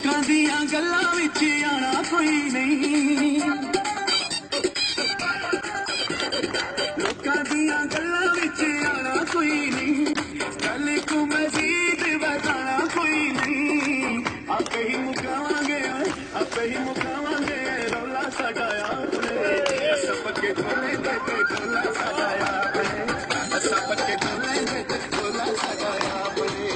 लोकां दियां गल्लां विच आना कोई नहीं, लोकां दियां गल्लां विच आना कोई नहीं, गल को मजीद बताना कोई नहीं। आपे ही मुकावांगे, आपे ही मुकावांगे, रौला साडा याद ने सबके खोले ते खोला साडा याद ने, सबके खोले ते खोला साडा याद ने।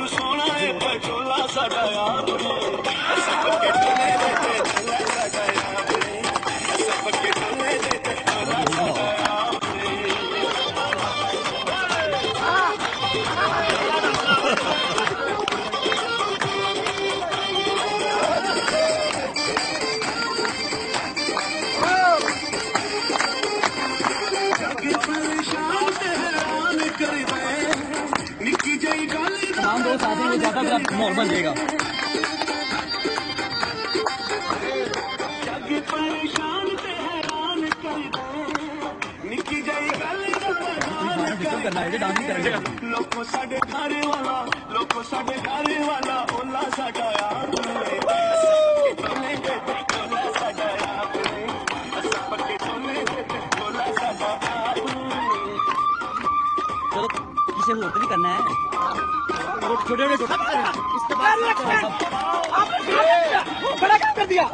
सोना है पचोला साडा याद सबके टोले देते टोला साडा याद सबके टोले देते टोला साडा याद। परेशान हैरान कर दे निक्की जई गल नाम दो साथ में ज्यादा माहौल बन जाएगा। जग परेशान ते हैरान कर दे निक्की जई गल करना है डांस नहीं करेंगे। लोको साडे घर वाला, लोको साडे घर वाला ओला साडा याद किसी होट भी करना है, छोटे छोटे बड़ा काम कर दिया।